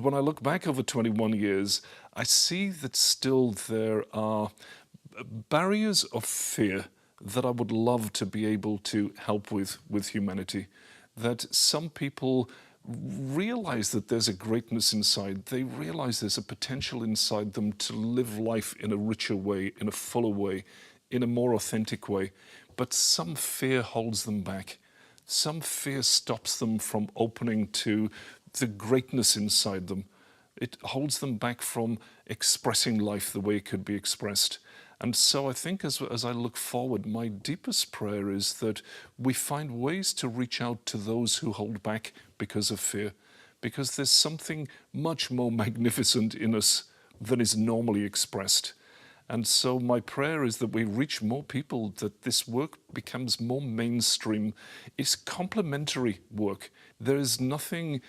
When I look back over 21 years, I see that still there are barriers of fear that I would love to be able to help with humanity. That some people realize that there's a greatness inside. They realize there's a potential inside them to live life in a richer way, in a fuller way, in a more authentic way. But some fear holds them back. Some fear stops them from opening to the greatness inside them. It holds them back from expressing life the way it could be expressed. And so I think as I look forward, my deepest prayer is that we find ways to reach out to those who hold back because of fear. Because there's something much more magnificent in us than is normally expressed. And so my prayer is that we reach more people, that this work becomes more mainstream. It's complementary work. There is nothing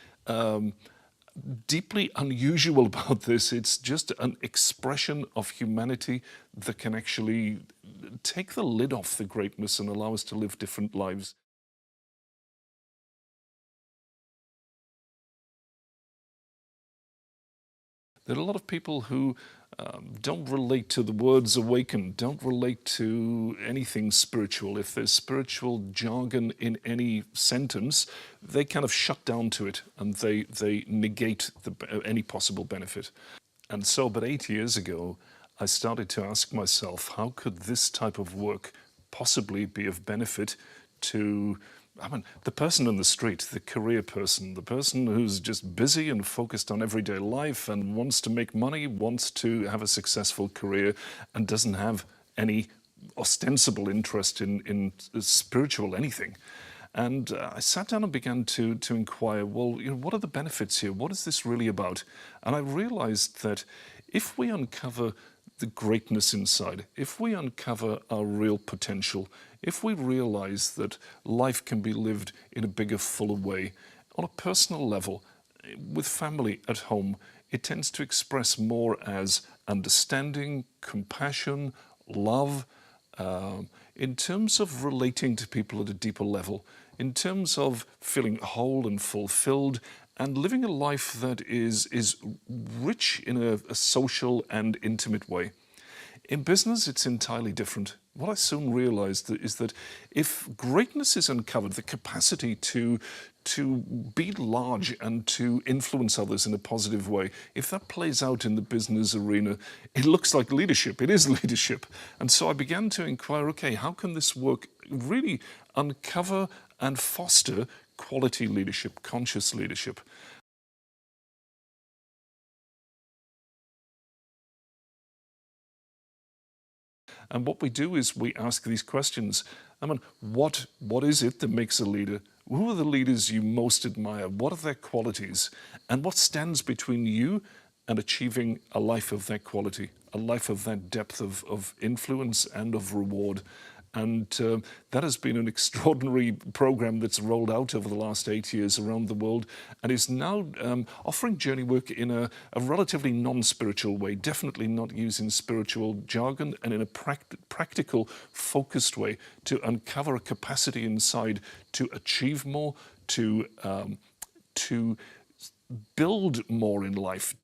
deeply unusual about this. It's just an expression of humanity that can actually take the lid off the greatness and allow us to live different lives. There are a lot of people who don't relate to the words awaken, don't relate to anything spiritual. If there's spiritual jargon in any sentence, they kind of shut down to it and they negate any possible benefit. And so about 8 years ago, I started to ask myself, how could this type of work possibly be of benefit to the person in the street, the career person, the person who's just busy and focused on everyday life and wants to make money, wants to have a successful career, and doesn't have any ostensible interest in spiritual anything. And I sat down and began to inquire, well, what are the benefits here? What is this really about? And I realized that if we uncover the greatness inside, if we uncover our real potential, if we realize that life can be lived in a bigger, fuller way, on a personal level, with family at home, it tends to express more as understanding, compassion, love, in terms of relating to people at a deeper level, in terms of feeling whole and fulfilled, and living a life that is rich in a social and intimate way. In business, it's entirely different. What I soon realized is that if greatness is uncovered, the capacity to be large and to influence others in a positive way, if that plays out in the business arena, it looks like leadership. It is leadership. And so I began to inquire, okay, how can this work really uncover and foster quality leadership, conscious leadership? And what we do is we ask these questions. What is it that makes a leader? Who are the leaders you most admire? What are their qualities? And what stands between you and achieving a life of that quality, a life of that depth of influence and of reward? And that has been an extraordinary program that's rolled out over the last 8 years around the world and is now offering journey work in a relatively non-spiritual way, definitely not using spiritual jargon, and in a practical, focused way to uncover a capacity inside to achieve more, to build more in life.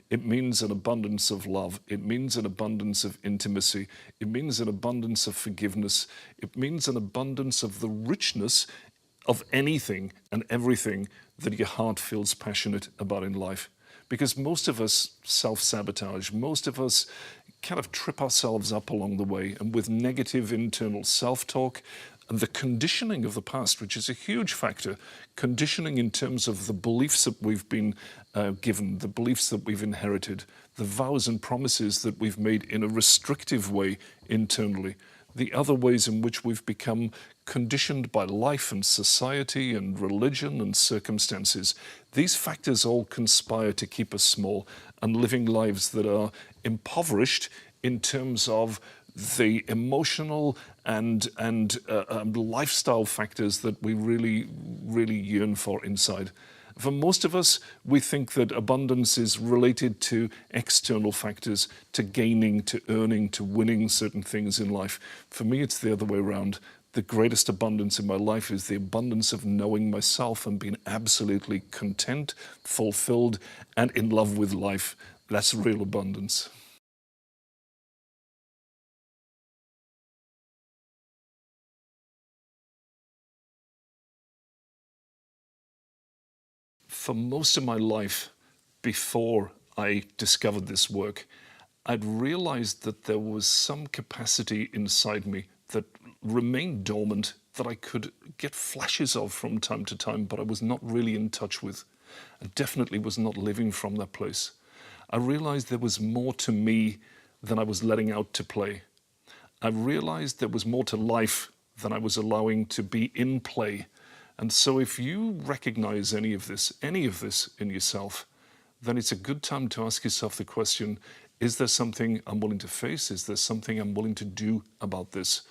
It means an abundance of love. It means an abundance of intimacy. It means an abundance of forgiveness. It means an abundance of the richness of anything and everything that your heart feels passionate about in life. Because most of us self-sabotage. Most of us kind of trip ourselves up along the way, and with negative internal self-talk and the conditioning of the past, which is a huge factor, conditioning in terms of the beliefs that we've been given, the beliefs that we've inherited, the vows and promises that we've made in a restrictive way internally, the other ways in which we've become conditioned by life and society and religion and circumstances. These factors all conspire to keep us small and living lives that are impoverished in terms of the emotional and lifestyle factors that we really yearn for inside. For most of us, we think that abundance is related to external factors, to gaining, to earning, to winning certain things in life. For me, it's the other way around. The greatest abundance in my life is the abundance of knowing myself and being absolutely content, fulfilled, and in love with life. That's real abundance. For most of my life, before I discovered this work, I'd realized that there was some capacity inside me that remained dormant that I could get flashes of from time to time, but I was not really in touch with. I definitely was not living from that place. I realized there was more to me than I was letting out to play. I realized there was more to life than I was allowing to be in play. And so if you recognize any of this in yourself, then it's a good time to ask yourself the question, is there something I'm willing to face? Is there something I'm willing to do about this?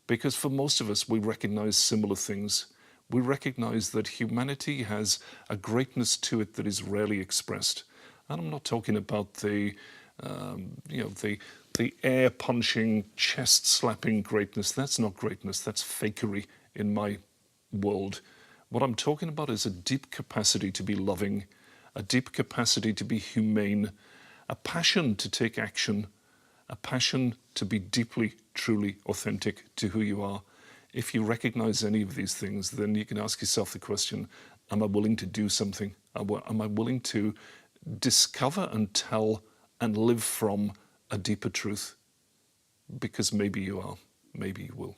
Because for most of us, we recognize similar things. We recognize that humanity has a greatness to it that is rarely expressed. And I'm not talking about the air punching, chest slapping greatness. That's not greatness. That's fakery in my world. What I'm talking about is a deep capacity to be loving, a deep capacity to be humane, a passion to take action, a passion to be deeply, truly authentic to who you are. If you recognize any of these things, then you can ask yourself the question, am I willing to do something? Am I willing to discover and tell and live from a deeper truth? Because maybe you are, maybe you will.